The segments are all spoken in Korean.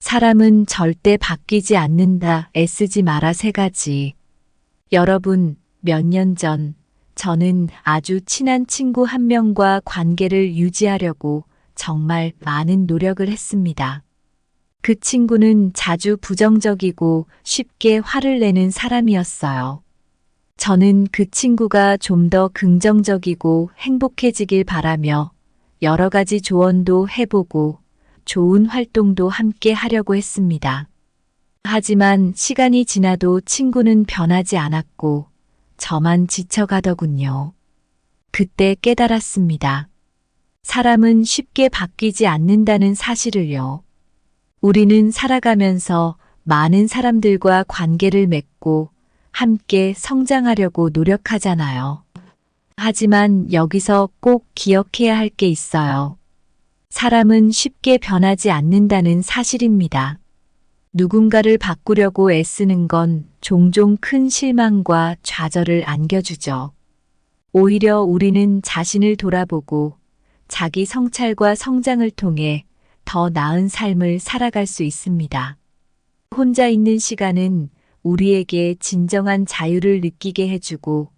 사람은 절대 바뀌지 않는다. 애쓰지 마라. 3가지. 여러분, 몇 년 전 저는 아주 친한 친구 한 명과 관계를 유지하려고 정말 많은 노력을 했습니다. 그 친구는 자주 부정적이고 쉽게 화를 내는 사람이었어요. 저는 그 친구가 좀 더 긍정적이고 행복해지길 바라며 여러 가지 조언도 해보고 좋은 활동도 함께 하려고 했습니다. 하지만 시간이 지나도 친구는 변하지 않았고 저만 지쳐가더군요. 그때 깨달았습니다. 사람은 쉽게 바뀌지 않는다는 사실을요. 우리는 살아가면서 많은 사람들과 관계를 맺고 함께 성장하려고 노력하잖아요. 하지만 여기서 꼭 기억해야 할 게 있어요. 사람은 쉽게 변하지 않는다는 사실입니다. 누군가를 바꾸려고 애쓰는 건 종종 큰 실망과 좌절을 안겨주죠. 오히려 우리는 자신을 돌아보고 자기 성찰과 성장을 통해 더 나은 삶을 살아갈 수 있습니다. 혼자 있는 시간은 우리에게 진정한 자유를 느끼게 해주고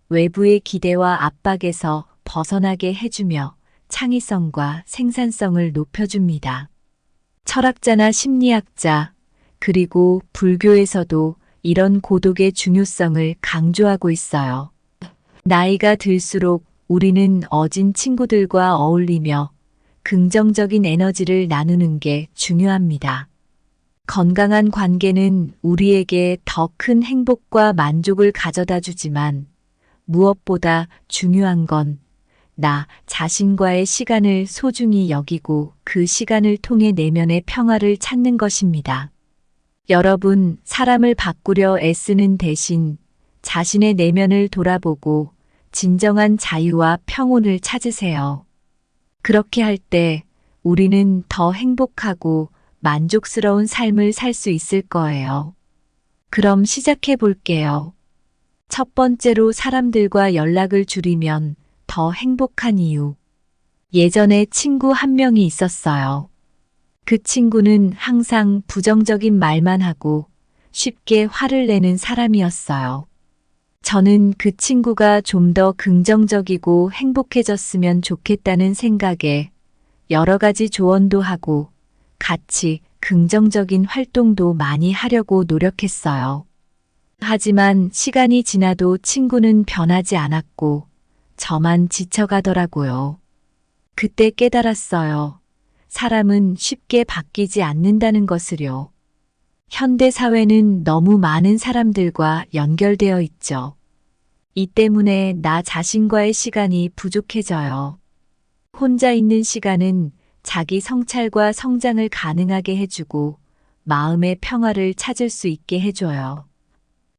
외부의 기대와 압박에서 벗어나게 해주며 창의성과 생산성을 높여줍니다. 철학자나 심리학자, 그리고 불교에서도 이런 고독의 중요성을 강조하고 있어요. 나이가 들수록 우리는 어진 친구들과 어울리며 긍정적인 에너지를 나누는 게 중요합니다. 건강한 관계는 우리에게 더 큰 행복과 만족을 가져다 주지만 무엇보다 중요한 건 나 자신과의 시간을 소중히 여기고 그 시간을 통해 내면의 평화를 찾는 것입니다. 여러분, 사람을 바꾸려 애쓰는 대신 자신의 내면을 돌아보고 진정한 자유와 평온을 찾으세요. 그렇게 할 때 우리는 더 행복하고 만족스러운 삶을 살 수 있을 거예요. 그럼 시작해 볼게요. 첫 번째로 사람들과 연락을 줄이면 더 행복한 이유. 예전에 친구 한 명이 있었어요. 그 친구는 항상 부정적인 말만 하고 쉽게 화를 내는 사람이었어요. 저는 그 친구가 좀 더 긍정적이고 행복해졌으면 좋겠다는 생각에 여러 가지 조언도 하고 같이 긍정적인 활동도 많이 하려고 노력했어요. 하지만 시간이 지나도 친구는 변하지 않았고 저만 지쳐가더라고요. 그때 깨달았어요. 사람은 쉽게 바뀌지 않는다는 것을요. 현대 사회는 너무 많은 사람들과 연결되어 있죠. 이 때문에 나 자신과의 시간이 부족해져요. 혼자 있는 시간은 자기 성찰과 성장을 가능하게 해주고 마음의 평화를 찾을 수 있게 해줘요.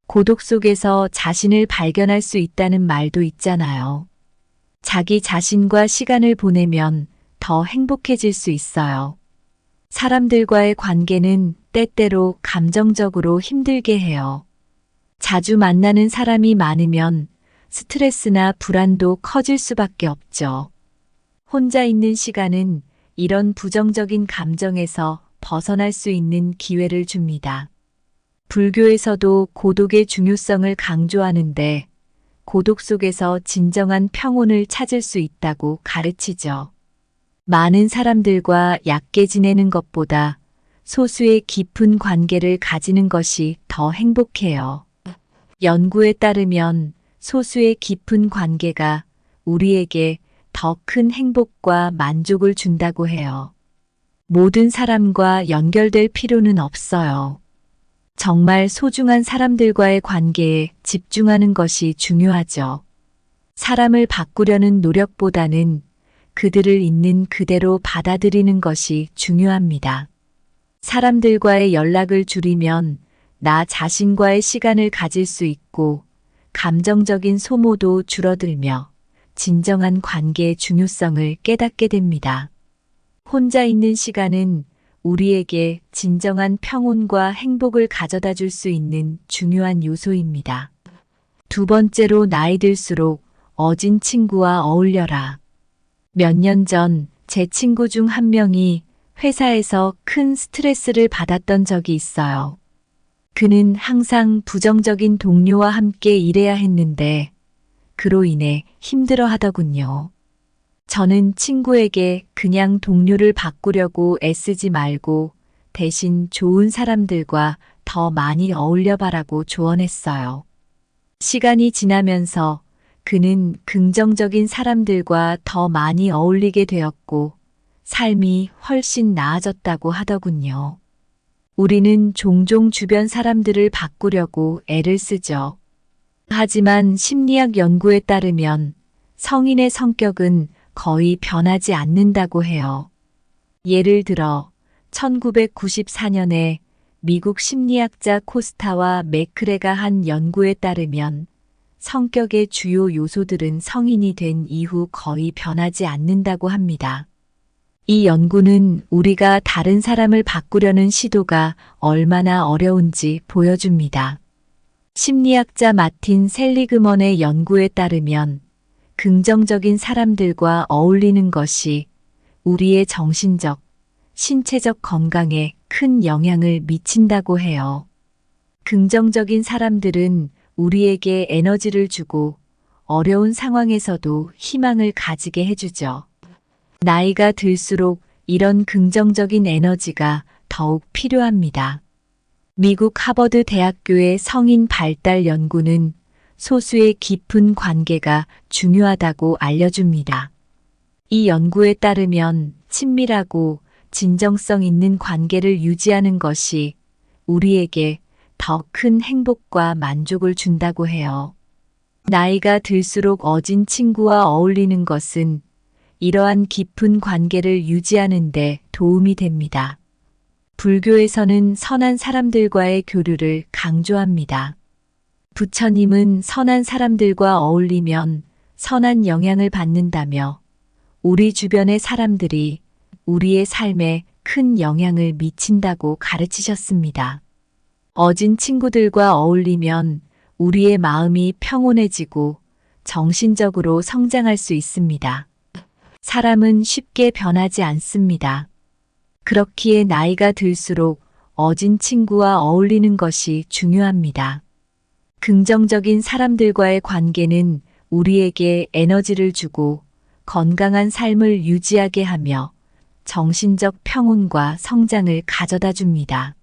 고독 속에서 자신을 발견할 수 있다는 말도 있잖아요. 자기 자신과 시간을 보내면 더 행복해질 수 있어요. 사람들과의 관계는 때때로 감정적으로 힘들게 해요. 자주 만나는 사람이 많으면 스트레스나 불안도 커질 수밖에 없죠. 혼자 있는 시간은 이런 부정적인 감정에서 벗어날 수 있는 기회를 줍니다. 불교에서도 고독의 중요성을 강조하는데 고독 속에서 진정한 평온을 찾을 수 있다고 가르치죠. 많은 사람들과 얕게 지내는 것보다 소수의 깊은 관계를 가지는 것이 더 행복해요. 연구에 따르면 소수의 깊은 관계가 우리에게 더 큰 행복과 만족을 준다고 해요. 모든 사람과 연결될 필요는 없어요. 정말 소중한 사람들과의 관계에 집중하는 것이 중요하죠. 사람을 바꾸려는 노력보다는 그들을 있는 그대로 받아들이는 것이 중요합니다. 사람들과의 연락을 줄이면 나 자신과의 시간을 가질 수 있고 감정적인 소모도 줄어들며 진정한 관계의 중요성을 깨닫게 됩니다. 혼자 있는 시간은 우리에게 진정한 평온과 행복을 가져다 줄 수 있는 중요한 요소입니다. 두 번째로 나이 들수록 어진 친구와 어울려라. 몇 년 전 제 친구 중 한 명이 회사에서 큰 스트레스를 받았던 적이 있어요. 그는 항상 부정적인 동료와 함께 일해야 했는데 그로 인해 힘들어 하더군요. 저는 친구에게 그냥 동료를 바꾸려고 애쓰지 말고 대신 좋은 사람들과 더 많이 어울려 봐라고 조언했어요. 시간이 지나면서 그는 긍정적인 사람들과 더 많이 어울리게 되었고 삶이 훨씬 나아졌다고 하더군요. 우리는 종종 주변 사람들을 바꾸려고 애를 쓰죠. 하지만 심리학 연구에 따르면 성인의 성격은 거의 변하지 않는다고 해요. 예를 들어 1994년에 미국 심리학자 코스타와 매크레가 한 연구에 따르면 성격의 주요 요소들은 성인이 된 이후 거의 변하지 않는다고 합니다. 이 연구는 우리가 다른 사람을 바꾸려는 시도가 얼마나 어려운지 보여줍니다. 심리학자 마틴 셀리그먼의 연구에 따르면 긍정적인 사람들과 어울리는 것이 우리의 정신적, 신체적 건강에 큰 영향을 미친다고 해요. 긍정적인 사람들은 우리에게 에너지를 주고 어려운 상황에서도 희망을 가지게 해주죠. 나이가 들수록 이런 긍정적인 에너지가 더욱 필요합니다. 미국 하버드 대학교의 성인 발달 연구는 소수의 깊은 관계가 중요하다고 알려줍니다. 이 연구에 따르면 친밀하고 진정성 있는 관계를 유지하는 것이 우리에게 더 큰 행복과 만족을 준다고 해요. 나이가 들수록 어진 친구와 어울리는 것은 이러한 깊은 관계를 유지하는 데 도움이 됩니다. 불교에서는 선한 사람들과의 교류를 강조합니다. 부처님은 선한 사람들과 어울리면 선한 영향을 받는다며 우리 주변의 사람들이 우리의 삶에 큰 영향을 미친다고 가르치셨습니다. 어진 친구들과 어울리면 우리의 마음이 평온해지고 정신적으로 성장할 수 있습니다. 사람은 쉽게 변하지 않습니다. 그렇기에 나이가 들수록 어진 친구와 어울리는 것이 중요합니다. 긍정적인 사람들과의 관계는 우리에게 에너지를 주고 건강한 삶을 유지하게 하며 정신적 평온과 성장을 가져다 줍니다.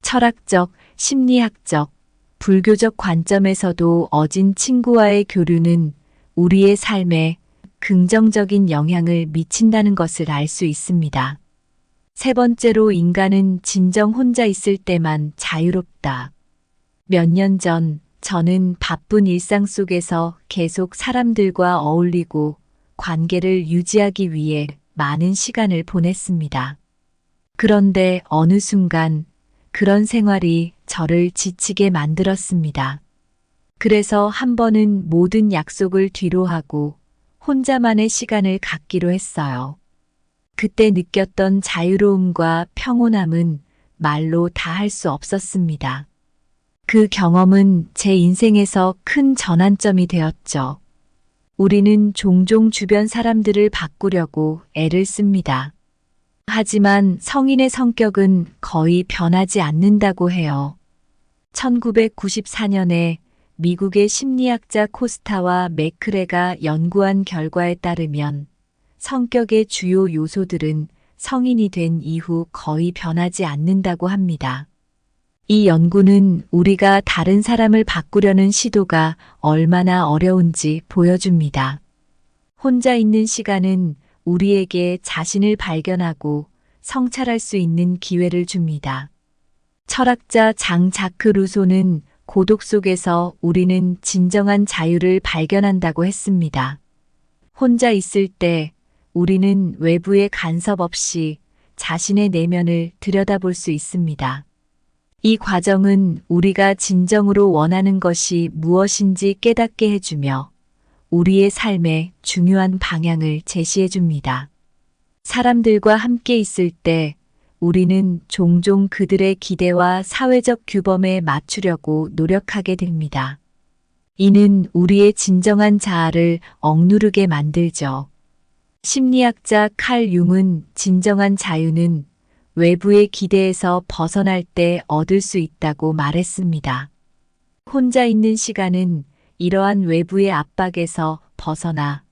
철학적, 심리학적, 불교적 관점에서도 어진 친구와의 교류는 우리의 삶에 긍정적인 영향을 미친다는 것을 알 수 있습니다. 세 번째로 인간은 진정 혼자 있을 때만 자유롭다. 몇 년 전 저는 바쁜 일상 속에서 계속 사람들과 어울리고 관계를 유지하기 위해 많은 시간을 보냈습니다. 그런데 어느 순간 그런 생활이 저를 지치게 만들었습니다. 그래서 한 번은 모든 약속을 뒤로 하고 혼자만의 시간을 갖기로 했어요. 그때 느꼈던 자유로움과 평온함은 말로 다 할 수 없었습니다. 그 경험은 제 인생에서 큰 전환점이 되었죠. 우리는 종종 주변 사람들을 바꾸려고 애를 씁니다. 하지만 성인의 성격은 거의 변하지 않는다고 해요. 1994년에 미국의 심리학자 코스타와 매크레가 연구한 결과에 따르면 성격의 주요 요소들은 성인이 된 이후 거의 변하지 않는다고 합니다. 이 연구는 우리가 다른 사람을 바꾸려는 시도가 얼마나 어려운지 보여줍니다. 혼자 있는 시간은 우리에게 자신을 발견하고 성찰할 수 있는 기회를 줍니다. 철학자 장 자크 루소는 고독 속에서 우리는 진정한 자유를 발견한다고 했습니다. 혼자 있을 때 우리는 외부의 간섭 없이 자신의 내면을 들여다볼 수 있습니다. 이 과정은 우리가 진정으로 원하는 것이 무엇인지 깨닫게 해주며 우리의 삶에 중요한 방향을 제시해 줍니다. 사람들과 함께 있을 때 우리는 종종 그들의 기대와 사회적 규범에 맞추려고 노력하게 됩니다. 이는 우리의 진정한 자아를 억누르게 만들죠. 심리학자 칼 융은 진정한 자유는 외부의 기대에서 벗어날 때 얻을 수 있다고 말했습니다. 혼자 있는 시간은 이러한 외부의 압박에서 벗어나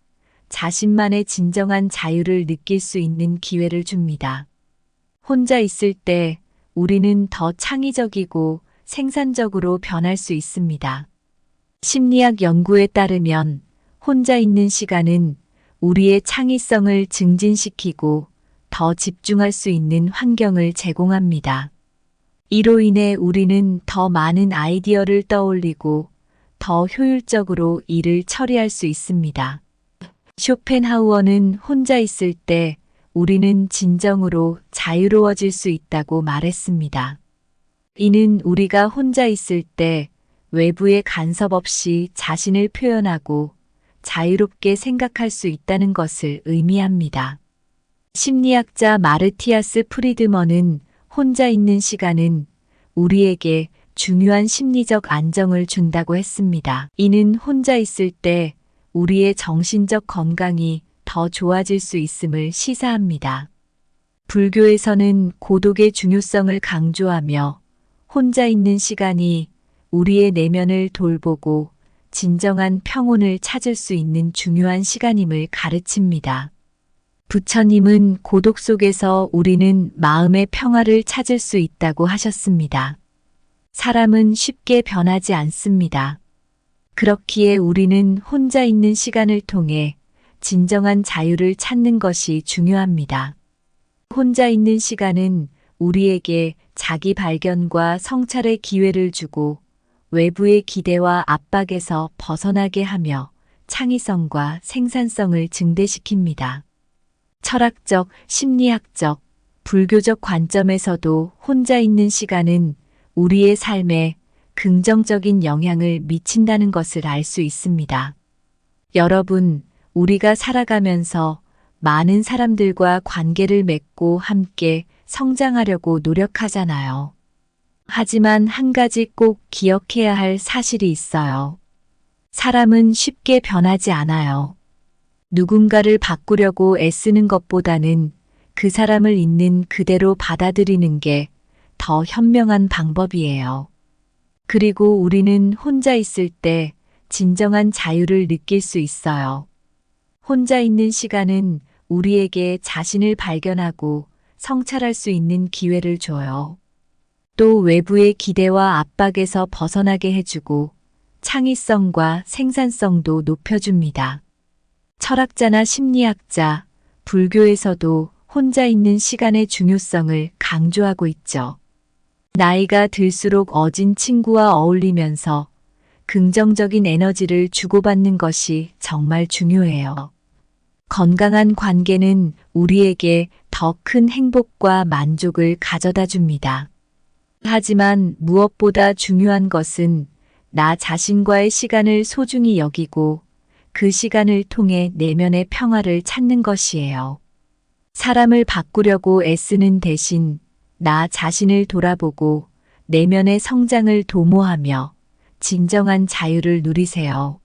자신만의 진정한 자유를 느낄 수 있는 기회를 줍니다. 혼자 있을 때 우리는 더 창의적이고 생산적으로 변할 수 있습니다. 심리학 연구에 따르면 혼자 있는 시간은 우리의 창의성을 증진시키고 더 집중할 수 있는 환경을 제공합니다. 이로 인해 우리는 더 많은 아이디어를 떠올리고 더 효율적으로 일을 처리할 수 있습니다. 쇼펜하우어는 혼자 있을 때 우리는 진정으로 자유로워질 수 있다고 말했습니다. 이는 우리가 혼자 있을 때 외부의 간섭 없이 자신을 표현하고 자유롭게 생각할 수 있다는 것을 의미합니다. 심리학자 마르티아스 프리드먼은 혼자 있는 시간은 우리에게 중요한 심리적 안정을 준다고 했습니다. 이는 혼자 있을 때 우리의 정신적 건강이 더 좋아질 수 있음을 시사합니다. 불교에서는 고독의 중요성을 강조하며 혼자 있는 시간이 우리의 내면을 돌보고 진정한 평온을 찾을 수 있는 중요한 시간임을 가르칩니다. 부처님은 고독 속에서 우리는 마음의 평화를 찾을 수 있다고 하셨습니다. 사람은 쉽게 변하지 않습니다. 그렇기에 우리는 혼자 있는 시간을 통해 진정한 자유를 찾는 것이 중요합니다. 혼자 있는 시간은 우리에게 자기 발견과 성찰의 기회를 주고 외부의 기대와 압박에서 벗어나게 하며 창의성과 생산성을 증대시킵니다. 철학적, 심리학적, 불교적 관점에서도 혼자 있는 시간은 우리의 삶에 긍정적인 영향을 미친다는 것을 알 수 있습니다. 여러분, 우리가 살아가면서 많은 사람들과 관계를 맺고 함께 성장하려고 노력하잖아요. 하지만 한 가지 꼭 기억해야 할 사실이 있어요. 사람은 쉽게 변하지 않아요. 누군가를 바꾸려고 애쓰는 것보다는 그 사람을 있는 그대로 받아들이는 게 더 현명한 방법이에요. 그리고 우리는 혼자 있을 때 진정한 자유를 느낄 수 있어요. 혼자 있는 시간은 우리에게 자신을 발견하고 성찰할 수 있는 기회를 줘요. 또 외부의 기대와 압박에서 벗어나게 해주고 창의성과 생산성도 높여줍니다. 철학자나 심리학자, 불교에서도 혼자 있는 시간의 중요성을 강조하고 있죠. 나이가 들수록 어진 친구와 어울리면서 긍정적인 에너지를 주고받는 것이 정말 중요해요. 건강한 관계는 우리에게 더 큰 행복과 만족을 가져다 줍니다. 하지만 무엇보다 중요한 것은 나 자신과의 시간을 소중히 여기고 그 시간을 통해 내면의 평화를 찾는 것이에요. 사람을 바꾸려고 애쓰는 대신 나 자신을 돌아보고 내면의 성장을 도모하며 진정한 자유를 누리세요.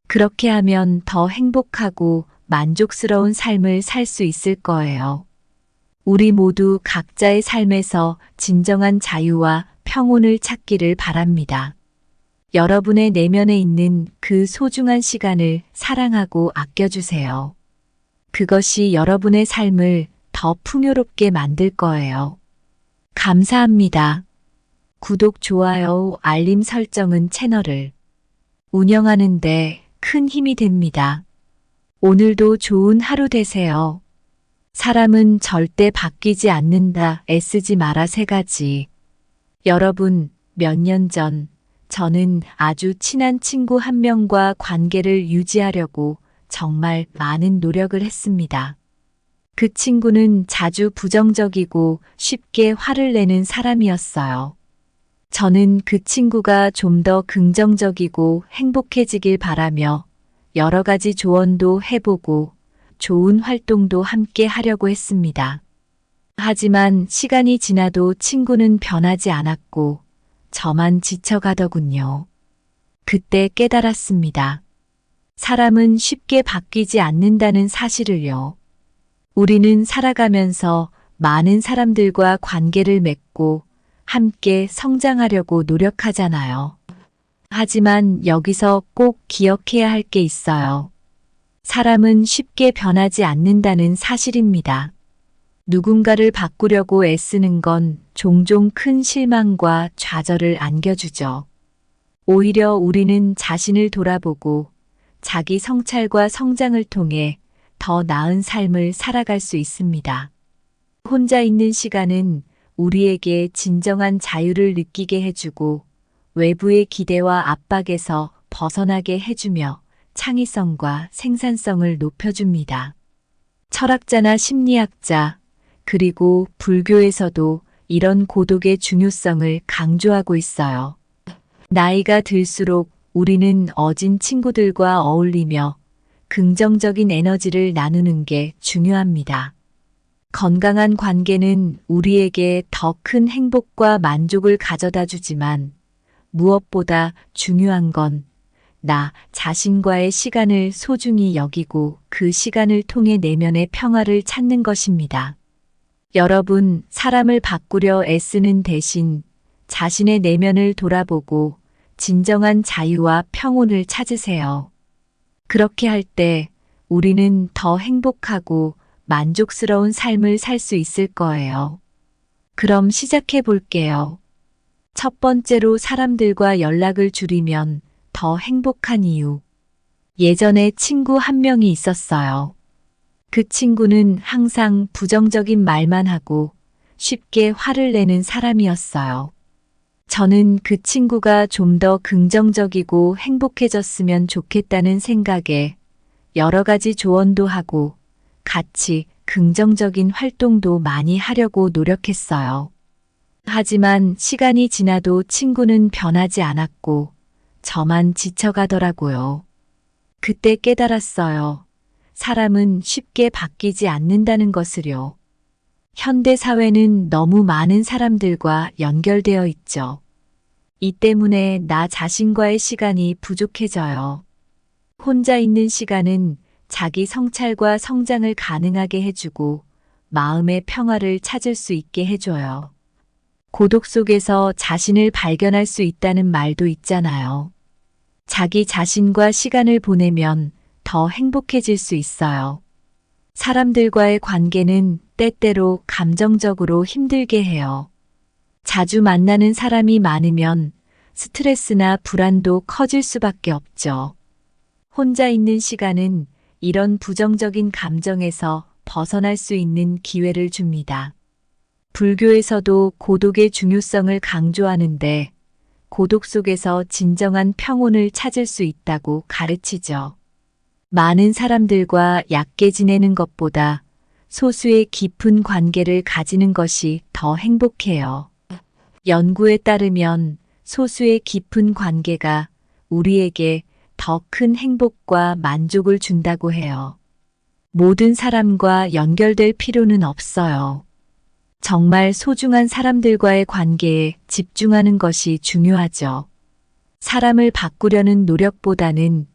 그렇게 하면 더 행복하고 만족스러운 삶을 살 수 있을 거예요. 우리 모두 각자의 삶에서 진정한 자유와 평온을 찾기를 바랍니다. 여러분의 내면에 있는 그 소중한 시간을 사랑하고 아껴주세요. 그것이 여러분의 삶을 더 풍요롭게 만들 거예요. 감사합니다. 구독, 좋아요, 알림 설정은 채널을 운영하는 데 큰 힘이 됩니다. 오늘도 좋은 하루 되세요. 사람은 절대 바뀌지 않는다. 애쓰지 마라. 3가지. 여러분, 몇 년 전 저는 아주 친한 친구 한 명과 관계를 유지하려고 정말 많은 노력을 했습니다. 그 친구는 자주 부정적이고 쉽게 화를 내는 사람이었어요. 저는 그 친구가 좀 더 긍정적이고 행복해지길 바라며 여러 가지 조언도 해보고 좋은 활동도 함께 하려고 했습니다. 하지만 시간이 지나도 친구는 변하지 않았고 저만 지쳐가더군요. 그때 깨달았습니다. 사람은 쉽게 바뀌지 않는다는 사실을요. 우리는 살아가면서 많은 사람들과 관계를 맺고 함께 성장하려고 노력하잖아요. 하지만 여기서 꼭 기억해야 할 게 있어요. 사람은 쉽게 변하지 않는다는 사실입니다. 누군가를 바꾸려고 애쓰는 건 종종 큰 실망과 좌절을 안겨주죠. 오히려 우리는 자신을 돌아보고 자기 성찰과 성장을 통해 더 나은 삶을 살아갈 수 있습니다. 혼자 있는 시간은 우리에게 진정한 자유를 느끼게 해주고 외부의 기대와 압박에서 벗어나게 해주며 창의성과 생산성을 높여줍니다. 철학자나 심리학자, 그리고 불교에서도 이런 고독의 중요성을 강조하고 있어요. 나이가 들수록 우리는 어진 친구들과 어울리며 긍정적인 에너지를 나누는 게 중요합니다. 건강한 관계는 우리에게 더 큰 행복과 만족을 가져다 주지만 무엇보다 중요한 건 나 자신과의 시간을 소중히 여기고 그 시간을 통해 내면의 평화를 찾는 것입니다. 여러분, 사람을 바꾸려 애쓰는 대신 자신의 내면을 돌아보고 진정한 자유와 평온을 찾으세요. 그렇게 할 때 우리는 더 행복하고 만족스러운 삶을 살 수 있을 거예요. 그럼 시작해 볼게요. 첫 번째로 사람들과 연락을 줄이면 더 행복한 이유. 예전에 친구 한 명이 있었어요. 그 친구는 항상 부정적인 말만 하고 쉽게 화를 내는 사람이었어요. 저는 그 친구가 좀 더 긍정적이고 행복해졌으면 좋겠다는 생각에 여러 가지 조언도 하고 같이 긍정적인 활동도 많이 하려고 노력했어요. 하지만 시간이 지나도 친구는 변하지 않았고 저만 지쳐가더라고요. 그때 깨달았어요. 사람은 쉽게 바뀌지 않는다는 것을요. 현대 사회는 너무 많은 사람들과 연결되어 있죠. 이 때문에 나 자신과의 시간이 부족해져요. 혼자 있는 시간은 자기 성찰과 성장을 가능하게 해주고 마음의 평화를 찾을 수 있게 해줘요. 고독 속에서 자신을 발견할 수 있다는 말도 있잖아요. 자기 자신과 시간을 보내면 더 행복해질 수 있어요. 사람들과의 관계는 때때로 감정적으로 힘들게 해요. 자주 만나는 사람이 많으면 스트레스나 불안도 커질 수밖에 없죠. 혼자 있는 시간은 이런 부정적인 감정에서 벗어날 수 있는 기회를 줍니다. 불교에서도 고독의 중요성을 강조하는데 고독 속에서 진정한 평온을 찾을 수 있다고 가르치죠. 많은 사람들과 얕게 지내는 것보다 소수의 깊은 관계를 가지는 것이 더 행복해요. 연구에 따르면 소수의 깊은 관계가 우리에게 더 큰 행복과 만족을 준다고 해요. 모든 사람과 연결될 필요는 없어요. 정말 소중한 사람들과의 관계에 집중하는 것이 중요하죠. 사람을 바꾸려는 노력보다는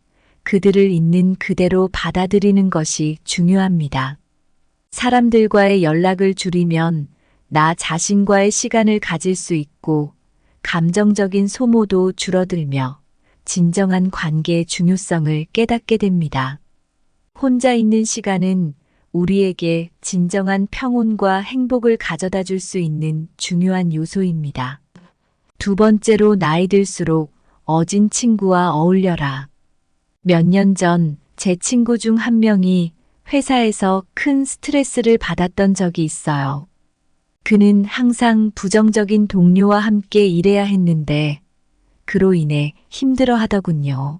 그들을 있는 그대로 받아들이는 것이 중요합니다. 사람들과의 연락을 줄이면 나 자신과의 시간을 가질 수 있고 감정적인 소모도 줄어들며 진정한 관계의 중요성을 깨닫게 됩니다. 혼자 있는 시간은 우리에게 진정한 평온과 행복을 가져다 줄 수 있는 중요한 요소입니다. 두 번째로 나이 들수록 어진 친구와 어울려라. 몇 년 전 제 친구 중 한 명이 회사에서 큰 스트레스를 받았던 적이 있어요. 그는 항상 부정적인 동료와 함께 일해야 했는데 그로 인해 힘들어 하더군요.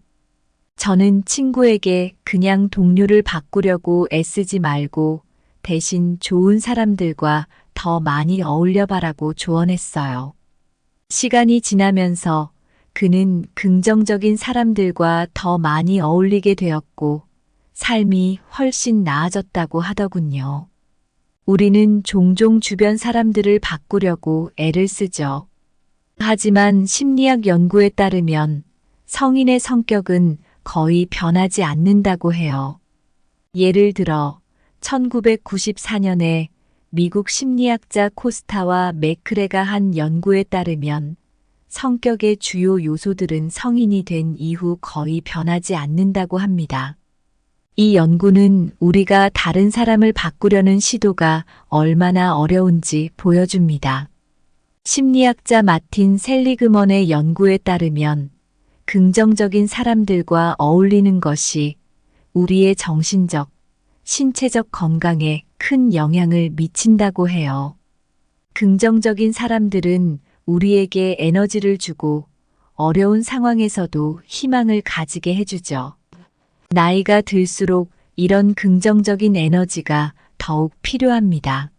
저는 친구에게 그냥 동료를 바꾸려고 애쓰지 말고 대신 좋은 사람들과 더 많이 어울려 봐라고 조언했어요. 시간이 지나면서 그는 긍정적인 사람들과 더 많이 어울리게 되었고 삶이 훨씬 나아졌다고 하더군요. 우리는 종종 주변 사람들을 바꾸려고 애를 쓰죠. 하지만 심리학 연구에 따르면 성인의 성격은 거의 변하지 않는다고 해요. 예를 들어 1994년에 미국 심리학자 코스타와 매크레가 한 연구에 따르면 성격의 주요 요소들은 성인이 된 이후 거의 변하지 않는다고 합니다. 이 연구는 우리가 다른 사람을 바꾸려는 시도가 얼마나 어려운지 보여줍니다. 심리학자 마틴 셀리그먼의 연구에 따르면 긍정적인 사람들과 어울리는 것이 우리의 정신적, 신체적 건강에 큰 영향을 미친다고 해요. 긍정적인 사람들은 우리에게 에너지를 주고 어려운 상황에서도 희망을 가지게 해주죠. 나이가 들수록 이런 긍정적인 에너지가 더욱 필요합니다.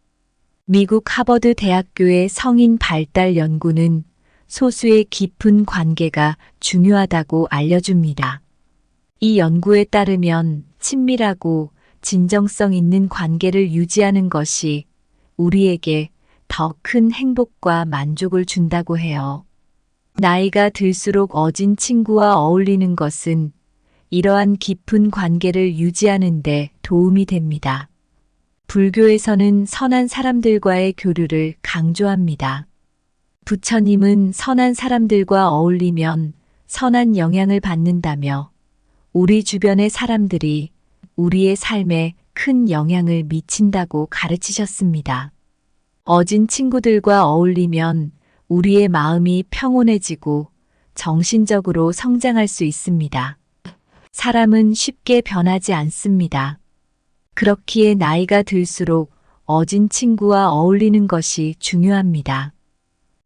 미국 하버드 대학교의 성인 발달 연구는 소수의 깊은 관계가 중요하다고 알려줍니다. 이 연구에 따르면 친밀하고 진정성 있는 관계를 유지하는 것이 우리에게 더 큰 행복과 만족을 준다고 해요. 나이가 들수록 어진 친구와 어울리는 것은 이러한 깊은 관계를 유지하는 데 도움이 됩니다. 불교에서는 선한 사람들과의 교류를 강조합니다. 부처님은 선한 사람들과 어울리면 선한 영향을 받는다며 우리 주변의 사람들이 우리의 삶에 큰 영향을 미친다고 가르치셨습니다. 어진 친구들과 어울리면 우리의 마음이 평온해지고 정신적으로 성장할 수 있습니다. 사람은 쉽게 변하지 않습니다. 그렇기에 나이가 들수록 어진 친구와 어울리는 것이 중요합니다.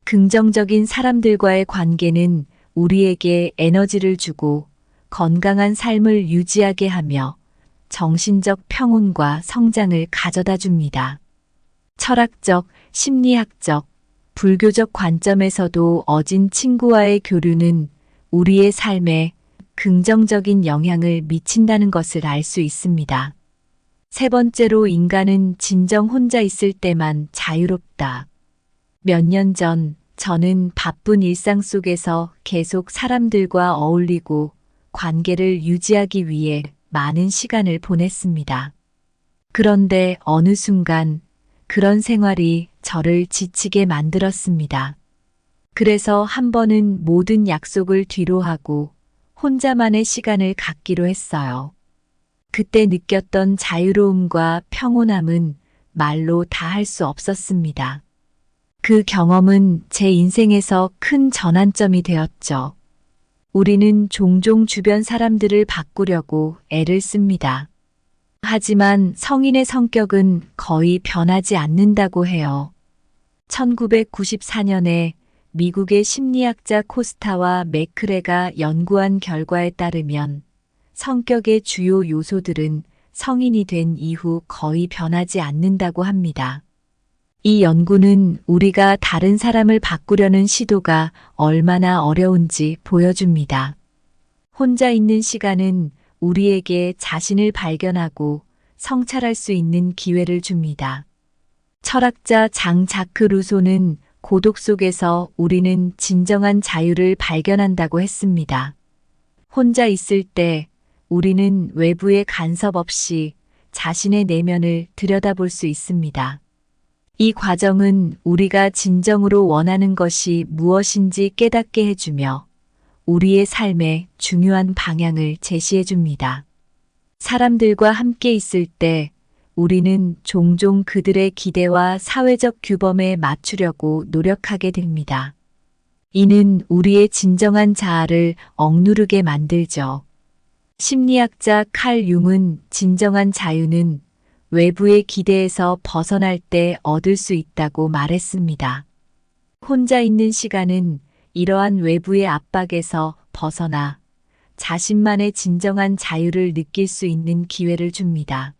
긍정적인 사람들과의 관계는 우리에게 에너지를 주고 건강한 삶을 유지하게 하며 정신적 평온과 성장을 가져다 줍니다. 철학적, 심리학적, 불교적 관점에서도 어진 친구와의 교류는 우리의 삶에 긍정적인 영향을 미친다는 것을 알 수 있습니다. 세 번째로 인간은 진정 혼자 있을 때만 자유롭다. 몇 년 전 저는 바쁜 일상 속에서 계속 사람들과 어울리고 관계를 유지하기 위해 많은 시간을 보냈습니다. 그런데 어느 순간 그런 생활이 저를 지치게 만들었습니다. 그래서 한 번은 모든 약속을 뒤로하고 혼자만의 시간을 갖기로 했어요. 그때 느꼈던 자유로움과 평온함은 말로 다 할 수 없었습니다. 그 경험은 제 인생에서 큰 전환점이 되었죠. 우리는 종종 주변 사람들을 바꾸려고 애를 씁니다. 하지만 성인의 성격은 거의 변하지 않는다고 해요. 1994년에 미국의 심리학자 코스타와 매크레가 연구한 결과에 따르면 성격의 주요 요소들은 성인이 된 이후 거의 변하지 않는다고 합니다. 이 연구는 우리가 다른 사람을 바꾸려는 시도가 얼마나 어려운지 보여줍니다. 혼자 있는 시간은 우리에게 자신을 발견하고 성찰할 수 있는 기회를 줍니다. 철학자 장 자크 루소는 고독 속에서 우리는 진정한 자유를 발견한다고 했습니다. 혼자 있을 때 우리는 외부의 간섭 없이 자신의 내면을 들여다볼 수 있습니다. 이 과정은 우리가 진정으로 원하는 것이 무엇인지 깨닫게 해주며 우리의 삶에 중요한 방향을 제시해 줍니다. 사람들과 함께 있을 때 우리는 종종 그들의 기대와 사회적 규범에 맞추려고 노력하게 됩니다. 이는 우리의 진정한 자아를 억누르게 만들죠. 심리학자 칼 융은 진정한 자유는 외부의 기대에서 벗어날 때 얻을 수 있다고 말했습니다. 혼자 있는 시간은 이러한 외부의 압박에서 벗어나 자신만의 진정한 자유를 느낄 수 있는 기회를 줍니다.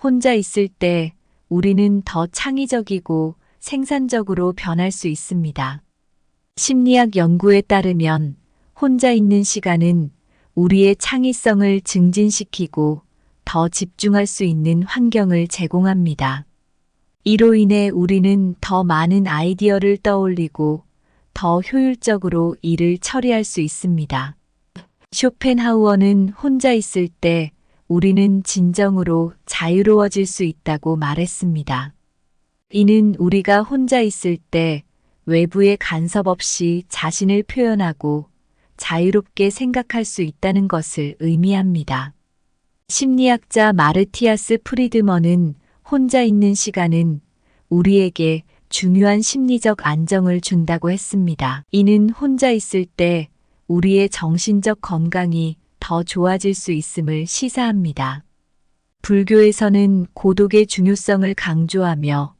혼자 있을 때 우리는 더 창의적이고 생산적으로 변할 수 있습니다. 심리학 연구에 따르면 혼자 있는 시간은 우리의 창의성을 증진시키고 더 집중할 수 있는 환경을 제공합니다. 이로 인해 우리는 더 많은 아이디어를 떠올리고 더 효율적으로 일을 처리할 수 있습니다. 쇼펜하우어는 혼자 있을 때 우리는 진정으로 자유로워질 수 있다고 말했습니다. 이는 우리가 혼자 있을 때 외부의 간섭 없이 자신을 표현하고 자유롭게 생각할 수 있다는 것을 의미합니다. 심리학자 마르티아스 프리드먼은 혼자 있는 시간은 우리에게 중요한 심리적 안정을 준다고 했습니다. 이는 혼자 있을 때 우리의 정신적 건강이 더 좋아질 수 있음을 시사합니다. 불교에서는 고독의 중요성을 강조하며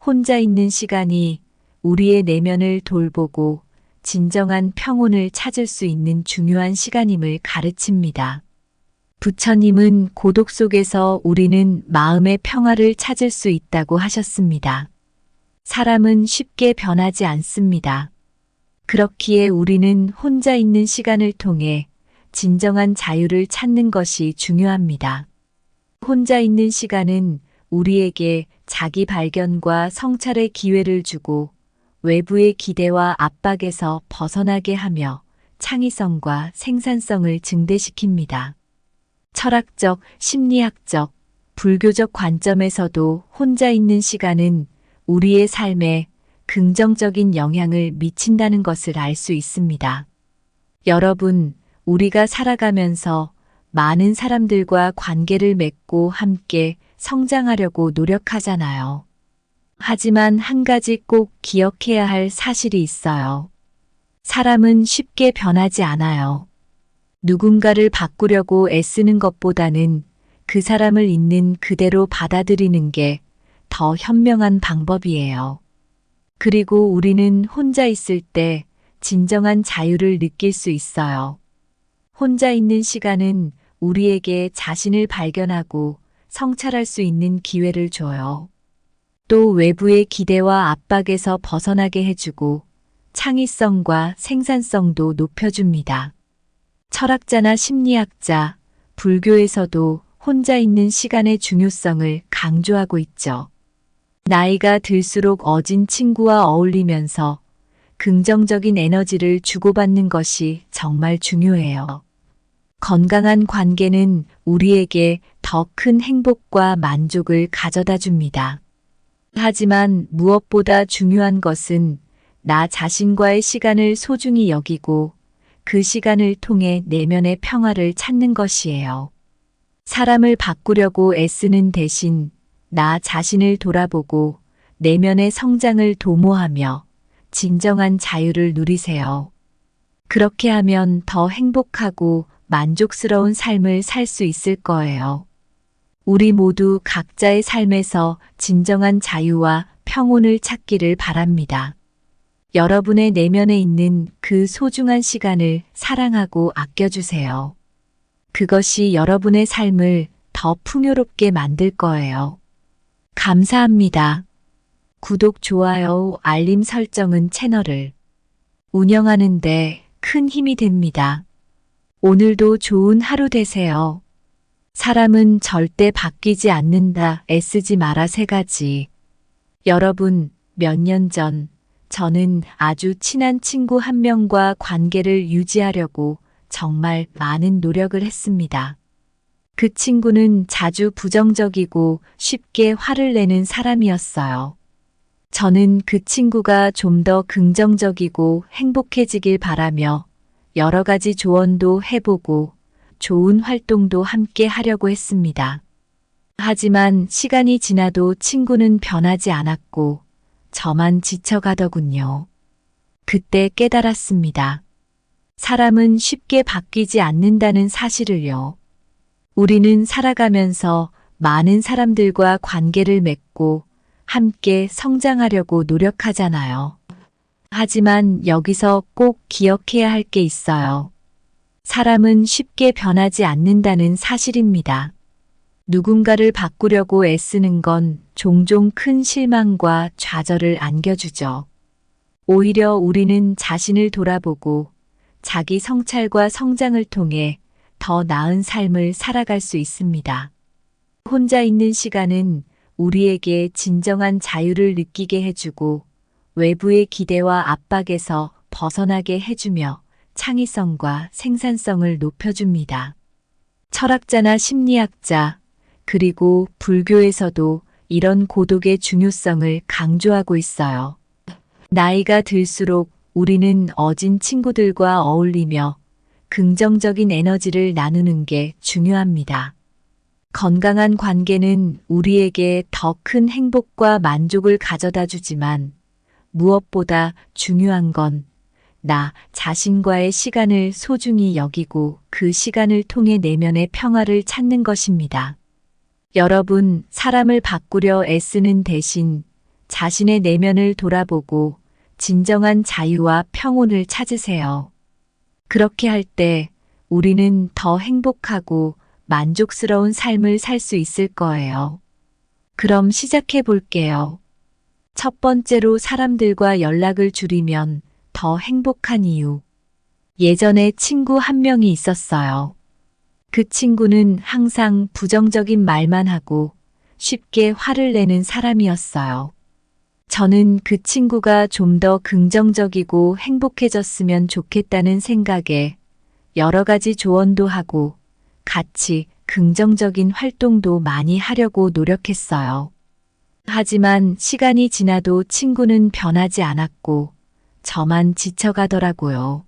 혼자 있는 시간이 우리의 내면을 돌보고 진정한 평온을 찾을 수 있는 중요한 시간임을 가르칩니다. 부처님은 고독 속에서 우리는 마음의 평화를 찾을 수 있다고 하셨습니다. 사람은 쉽게 변하지 않습니다. 그렇기에 우리는 혼자 있는 시간을 통해 진정한 자유를 찾는 것이 중요합니다. 혼자 있는 시간은 우리에게 자기 발견과 성찰의 기회를 주고 외부의 기대와 압박에서 벗어나게 하며 창의성과 생산성을 증대시킵니다. 철학적, 심리학적, 불교적 관점에서도 혼자 있는 시간은 우리의 삶에 긍정적인 영향을 미친다는 것을 알 수 있습니다. 여러분, 우리가 살아가면서 많은 사람들과 관계를 맺고 함께 성장하려고 노력하잖아요. 하지만 한 가지 꼭 기억해야 할 사실이 있어요. 사람은 쉽게 변하지 않아요. 누군가를 바꾸려고 애쓰는 것보다는 그 사람을 있는 그대로 받아들이는 게 더 현명한 방법이에요. 그리고 우리는 혼자 있을 때 진정한 자유를 느낄 수 있어요. 혼자 있는 시간은 우리에게 자신을 발견하고 성찰할 수 있는 기회를 줘요. 또 외부의 기대와 압박에서 벗어나게 해주고 창의성과 생산성도 높여줍니다. 철학자나 심리학자, 불교에서도 혼자 있는 시간의 중요성을 강조하고 있죠. 나이가 들수록 어진 친구와 어울리면서 긍정적인 에너지를 주고받는 것이 정말 중요해요. 건강한 관계는 우리에게 더 큰 행복과 만족을 가져다 줍니다. 하지만 무엇보다 중요한 것은 나 자신과의 시간을 소중히 여기고 그 시간을 통해 내면의 평화를 찾는 것이에요. 사람을 바꾸려고 애쓰는 대신 나 자신을 돌아보고 내면의 성장을 도모하며 진정한 자유를 누리세요. 그렇게 하면 더 행복하고 만족스러운 삶을 살 수 있을 거예요. 우리 모두 각자의 삶에서 진정한 자유와 평온을 찾기를 바랍니다. 여러분의 내면에 있는 그 소중한 시간을 사랑하고 아껴주세요. 그것이 여러분의 삶을 더 풍요롭게 만들 거예요. 감사합니다. 구독, 좋아요, 알림 설정은 채널을 운영하는 데 큰 힘이 됩니다. 오늘도 좋은 하루 되세요. 사람은 절대 바뀌지 않는다. 애쓰지 마라. 3가지. 여러분, 몇 년 전 저는 아주 친한 친구 한 명과 관계를 유지하려고 정말 많은 노력을 했습니다. 그 친구는 자주 부정적이고 쉽게 화를 내는 사람이었어요. 저는 그 친구가 좀 더 긍정적이고 행복해지길 바라며 여러 가지 조언도 해보고 좋은 활동도 함께 하려고 했습니다. 하지만 시간이 지나도 친구는 변하지 않았고 저만 지쳐가더군요. 그때 깨달았습니다. 사람은 쉽게 바뀌지 않는다는 사실을요. 우리는 살아가면서 많은 사람들과 관계를 맺고 함께 성장하려고 노력하잖아요. 하지만 여기서 꼭 기억해야 할 게 있어요. 사람은 쉽게 변하지 않는다는 사실입니다. 누군가를 바꾸려고 애쓰는 건 종종 큰 실망과 좌절을 안겨주죠. 오히려 우리는 자신을 돌아보고 자기 성찰과 성장을 통해 더 나은 삶을 살아갈 수 있습니다. 혼자 있는 시간은 우리에게 진정한 자유를 느끼게 해주고 외부의 기대와 압박에서 벗어나게 해주며 창의성과 생산성을 높여줍니다. 철학자나 심리학자, 그리고 불교에서도 이런 고독의 중요성을 강조하고 있어요. 나이가 들수록 우리는 어진 친구들과 어울리며 긍정적인 에너지를 나누는 게 중요합니다. 건강한 관계는 우리에게 더 큰 행복과 만족을 가져다 주지만 무엇보다 중요한 건 나 자신과의 시간을 소중히 여기고 그 시간을 통해 내면의 평화를 찾는 것입니다. 여러분, 사람을 바꾸려 애쓰는 대신 자신의 내면을 돌아보고 진정한 자유와 평온을 찾으세요. 그렇게 할 때 우리는 더 행복하고 만족스러운 삶을 살 수 있을 거예요. 그럼 시작해 볼게요. 첫 번째로 사람들과 연락을 줄이면 더 행복한 이유. 예전에 친구 한 명이 있었어요. 그 친구는 항상 부정적인 말만 하고 쉽게 화를 내는 사람이었어요. 저는 그 친구가 좀 더 긍정적이고 행복해졌으면 좋겠다는 생각에 여러 가지 조언도 하고 같이 긍정적인 활동도 많이 하려고 노력했어요. 하지만 시간이 지나도 친구는 변하지 않았고 저만 지쳐가더라고요.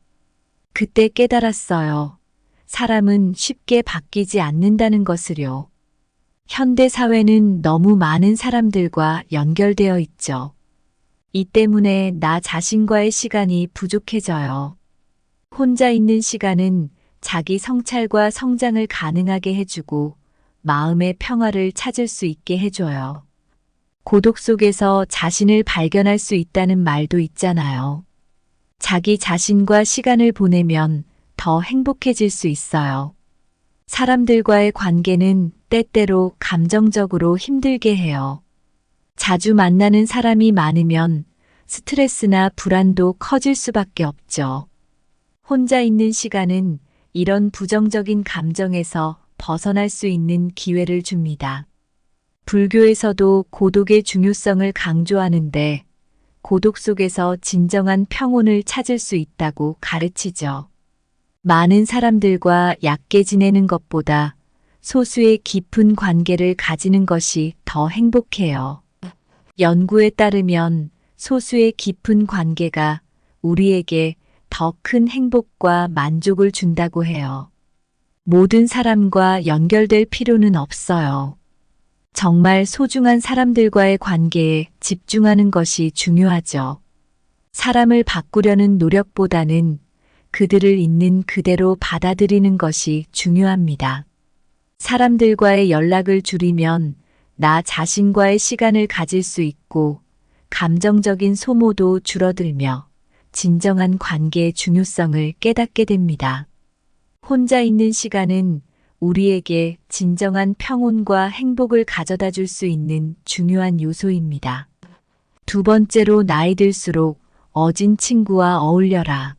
그때 깨달았어요. 사람은 쉽게 바뀌지 않는다는 것을요. 현대 사회는 너무 많은 사람들과 연결되어 있죠. 이 때문에 나 자신과의 시간이 부족해져요. 혼자 있는 시간은 자기 성찰과 성장을 가능하게 해주고 마음의 평화를 찾을 수 있게 해줘요. 고독 속에서 자신을 발견할 수 있다는 말도 있잖아요. 자기 자신과 시간을 보내면 더 행복해질 수 있어요. 사람들과의 관계는 때때로 감정적으로 힘들게 해요. 자주 만나는 사람이 많으면 스트레스나 불안도 커질 수밖에 없죠. 혼자 있는 시간은 이런 부정적인 감정에서 벗어날 수 있는 기회를 줍니다. 불교에서도 고독의 중요성을 강조하는데 고독 속에서 진정한 평온을 찾을 수 있다고 가르치죠. 많은 사람들과 얕게 지내는 것보다 소수의 깊은 관계를 가지는 것이 더 행복해요. 연구에 따르면 소수의 깊은 관계가 우리에게 더 큰 행복과 만족을 준다고 해요. 모든 사람과 연결될 필요는 없어요. 정말 소중한 사람들과의 관계에 집중하는 것이 중요하죠. 사람을 바꾸려는 노력보다는 그들을 있는 그대로 받아들이는 것이 중요합니다. 사람들과의 연락을 줄이면 나 자신과의 시간을 가질 수 있고 감정적인 소모도 줄어들며 진정한 관계의 중요성을 깨닫게 됩니다. 혼자 있는 시간은 우리에게 진정한 평온과 행복을 가져다 줄 수 있는 중요한 요소입니다. 두 번째로 나이 들수록 어진 친구와 어울려라.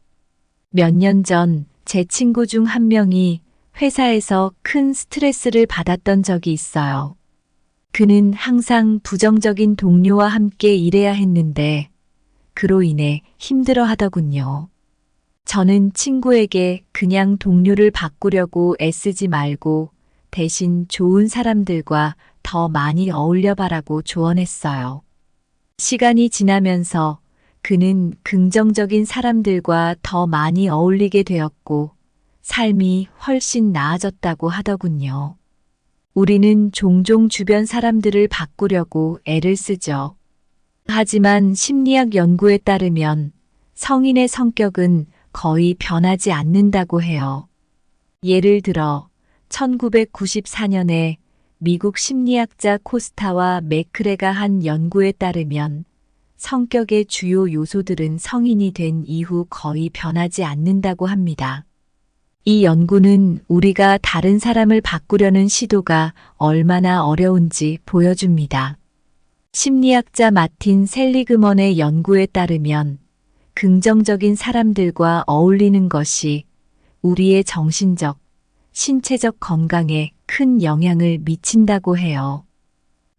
몇 년 전 제 친구 중 한 명이 회사에서 큰 스트레스를 받았던 적이 있어요. 그는 항상 부정적인 동료와 함께 일해야 했는데 그로 인해 힘들어 하더군요. 저는 친구에게 그냥 동료를 바꾸려고 애쓰지 말고 대신 좋은 사람들과 더 많이 어울려 봐라고 조언했어요. 시간이 지나면서 그는 긍정적인 사람들과 더 많이 어울리게 되었고 삶이 훨씬 나아졌다고 하더군요. 우리는 종종 주변 사람들을 바꾸려고 애를 쓰죠. 하지만 심리학 연구에 따르면 성인의 성격은 거의 변하지 않는다고 해요. 예를 들어 1994년에 미국 심리학자 코스타와 매크레가 한 연구에 따르면 성격의 주요 요소들은 성인이 된 이후 거의 변하지 않는다고 합니다. 이 연구는 우리가 다른 사람을 바꾸려는 시도가 얼마나 어려운지 보여줍니다. 심리학자 마틴 셀리그먼의 연구에 따르면 긍정적인 사람들과 어울리는 것이 우리의 정신적, 신체적 건강에 큰 영향을 미친다고 해요.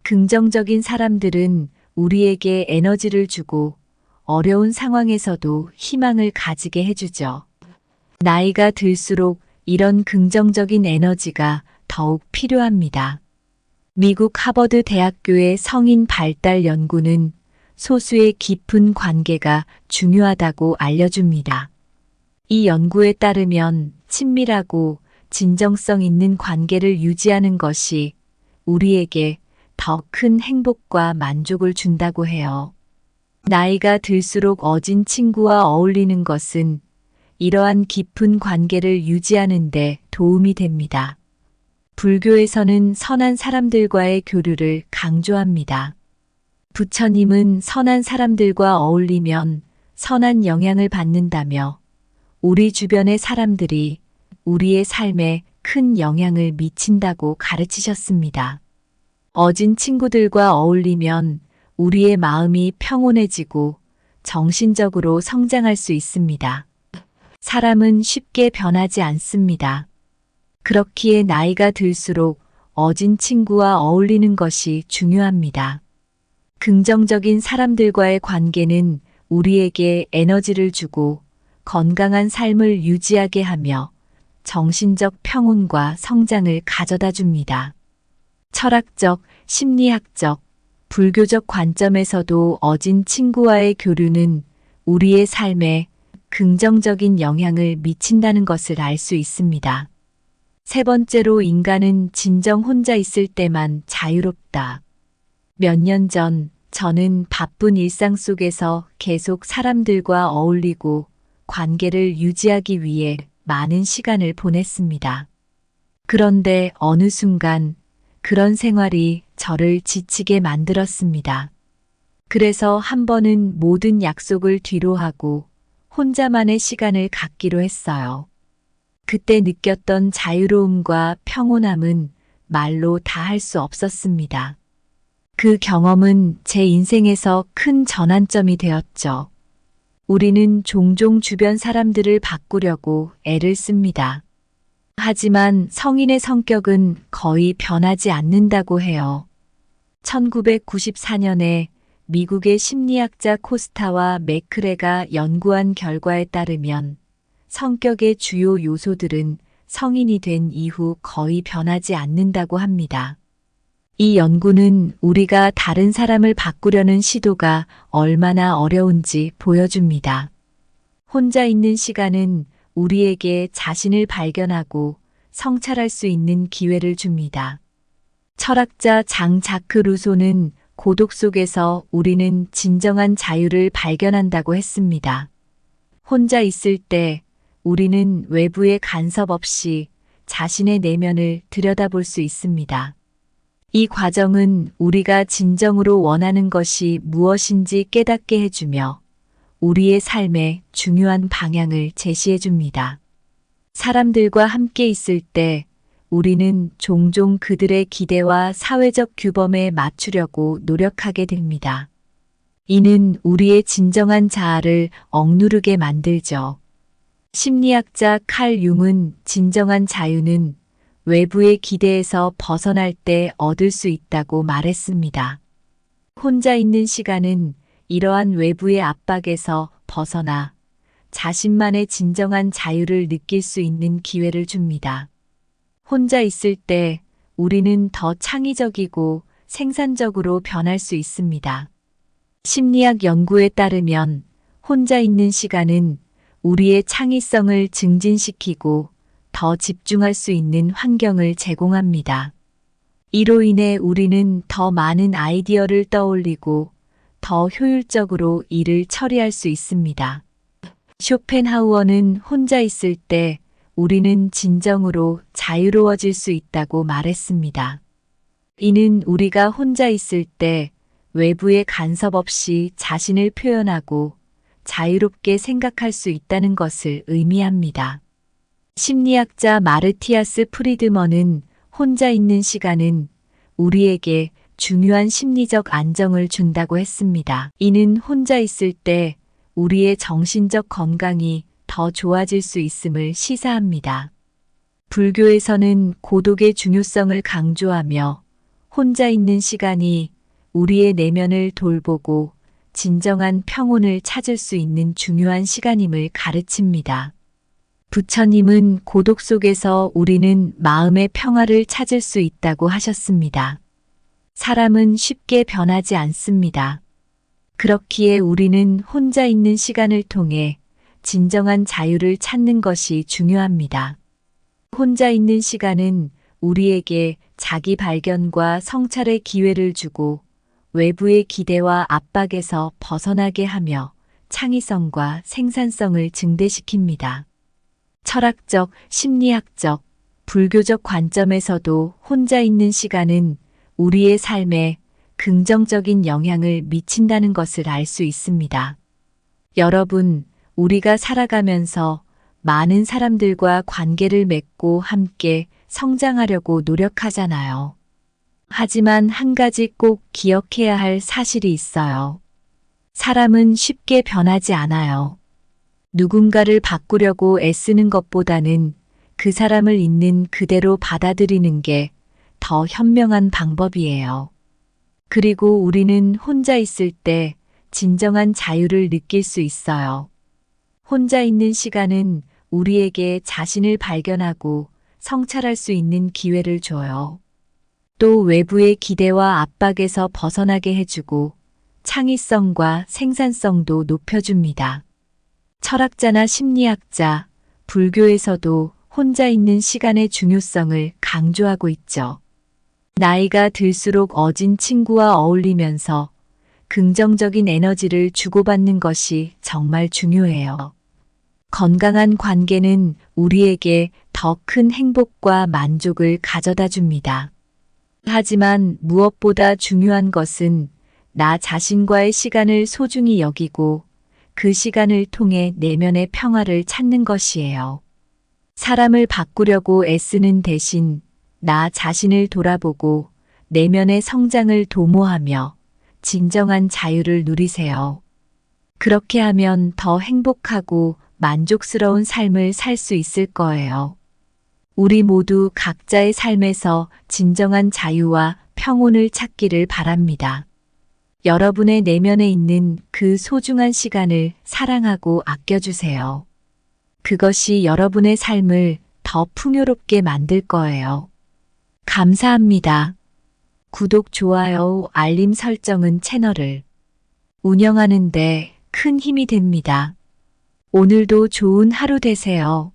긍정적인 사람들은 우리에게 에너지를 주고 어려운 상황에서도 희망을 가지게 해주죠. 나이가 들수록 이런 긍정적인 에너지가 더욱 필요합니다. 미국 하버드 대학교의 성인 발달 연구는 소수의 깊은 관계가 중요하다고 알려줍니다. 이 연구에 따르면 친밀하고 진정성 있는 관계를 유지하는 것이 우리에게 더 큰 행복과 만족을 준다고 해요. 나이가 들수록 어진 친구와 어울리는 것은 이러한 깊은 관계를 유지하는 데 도움이 됩니다. 불교에서는 선한 사람들과의 교류를 강조합니다. 부처님은 선한 사람들과 어울리면 선한 영향을 받는다며 우리 주변의 사람들이 우리의 삶에 큰 영향을 미친다고 가르치셨습니다. 어진 친구들과 어울리면 우리의 마음이 평온해지고 정신적으로 성장할 수 있습니다. 사람은 쉽게 변하지 않습니다. 그렇기에 나이가 들수록 어진 친구와 어울리는 것이 중요합니다. 긍정적인 사람들과의 관계는 우리에게 에너지를 주고 건강한 삶을 유지하게 하며 정신적 평온과 성장을 가져다 줍니다. 철학적, 심리학적, 불교적 관점에서도 어진 친구와의 교류는 우리의 삶에 긍정적인 영향을 미친다는 것을 알 수 있습니다. 세 번째로 인간은 진정 혼자 있을 때만 자유롭다. 몇 년 전 저는 바쁜 일상 속에서 계속 사람들과 어울리고 관계를 유지하기 위해 많은 시간을 보냈습니다. 그런데 어느 순간 그런 생활이 저를 지치게 만들었습니다. 그래서 한 번은 모든 약속을 뒤로하고 혼자만의 시간을 갖기로 했어요. 그때 느꼈던 자유로움과 평온함은 말로 다 할 수 없었습니다. 그 경험은 제 인생에서 큰 전환점이 되었죠. 우리는 종종 주변 사람들을 바꾸려고 애를 씁니다. 하지만 성인의 성격은 거의 변하지 않는다고 해요. 1994년에 미국의 심리학자 코스타와 맥크레가 연구한 결과에 따르면 성격의 주요 요소들은 성인이 된 이후 거의 변하지 않는다고 합니다. 이 연구는 우리가 다른 사람을 바꾸려는 시도가 얼마나 어려운지 보여줍니다. 혼자 있는 시간은 우리에게 자신을 발견하고 성찰할 수 있는 기회를 줍니다. 철학자 장 자크 루소는 고독 속에서 우리는 진정한 자유를 발견한다고 했습니다. 혼자 있을 때 우리는 외부의 간섭 없이 자신의 내면을 들여다볼 수 있습니다. 이 과정은 우리가 진정으로 원하는 것이 무엇인지 깨닫게 해주며 우리의 삶에 중요한 방향을 제시해 줍니다. 사람들과 함께 있을 때 우리는 종종 그들의 기대와 사회적 규범에 맞추려고 노력하게 됩니다. 이는 우리의 진정한 자아를 억누르게 만들죠. 심리학자 칼 융은 진정한 자유는 외부의 기대에서 벗어날 때 얻을 수 있다고 말했습니다. 혼자 있는 시간은 이러한 외부의 압박에서 벗어나 자신만의 진정한 자유를 느낄 수 있는 기회를 줍니다. 혼자 있을 때 우리는 더 창의적이고 생산적으로 변할 수 있습니다. 심리학 연구에 따르면 혼자 있는 시간은 우리의 창의성을 증진시키고 더 집중할 수 있는 환경을 제공합니다. 이로 인해 우리는 더 많은 아이디어를 떠올리고 더 효율적으로 일을 처리할 수 있습니다. 쇼펜하우어는 혼자 있을 때 우리는 진정으로 자유로워질 수 있다고 말했습니다. 이는 우리가 혼자 있을 때 외부의 간섭 없이 자신을 표현하고 자유롭게 생각할 수 있다는 것을 의미합니다. 심리학자 마르티아스 프리드먼은 혼자 있는 시간은 우리에게 중요한 심리적 안정을 준다고 했습니다. 이는 혼자 있을 때 우리의 정신적 건강이 더 좋아질 수 있음을 시사합니다. 불교에서는 고독의 중요성을 강조하며 혼자 있는 시간이 우리의 내면을 돌보고 진정한 평온을 찾을 수 있는 중요한 시간임을 가르칩니다. 부처님은 고독 속에서 우리는 마음의 평화를 찾을 수 있다고 하셨습니다. 사람은 쉽게 변하지 않습니다. 그렇기에 우리는 혼자 있는 시간을 통해 진정한 자유를 찾는 것이 중요합니다. 혼자 있는 시간은 우리에게 자기 발견과 성찰의 기회를 주고 외부의 기대와 압박에서 벗어나게 하며 창의성과 생산성을 증대시킵니다. 철학적, 심리학적, 불교적 관점에서도 혼자 있는 시간은 우리의 삶에 긍정적인 영향을 미친다는 것을 알 수 있습니다. 여러분, 우리가 살아가면서 많은 사람들과 관계를 맺고 함께 성장하려고 노력하잖아요. 하지만 한 가지 꼭 기억해야 할 사실이 있어요. 사람은 쉽게 변하지 않아요. 누군가를 바꾸려고 애쓰는 것보다는 그 사람을 있는 그대로 받아들이는 게 더 현명한 방법이에요. 그리고 우리는 혼자 있을 때 진정한 자유를 느낄 수 있어요. 혼자 있는 시간은 우리에게 자신을 발견하고 성찰할 수 있는 기회를 줘요. 또 외부의 기대와 압박에서 벗어나게 해주고 창의성과 생산성도 높여줍니다. 철학자나 심리학자, 불교에서도 혼자 있는 시간의 중요성을 강조하고 있죠. 나이가 들수록 어진 친구와 어울리면서 긍정적인 에너지를 주고받는 것이 정말 중요해요. 건강한 관계는 우리에게 더 큰 행복과 만족을 가져다 줍니다. 하지만 무엇보다 중요한 것은 나 자신과의 시간을 소중히 여기고 그 시간을 통해 내면의 평화를 찾는 것이에요. 사람을 바꾸려고 애쓰는 대신 나 자신을 돌아보고 내면의 성장을 도모하며 진정한 자유를 누리세요. 그렇게 하면 더 행복하고 만족스러운 삶을 살 수 있을 거예요. 우리 모두 각자의 삶에서 진정한 자유와 평온을 찾기를 바랍니다. 여러분의 내면에 있는 그 소중한 시간을 사랑하고 아껴주세요. 그것이 여러분의 삶을 더 풍요롭게 만들 거예요. 감사합니다. 구독, 좋아요, 알림 설정은 채널을 운영하는 데 큰 힘이 됩니다. 오늘도 좋은 하루 되세요.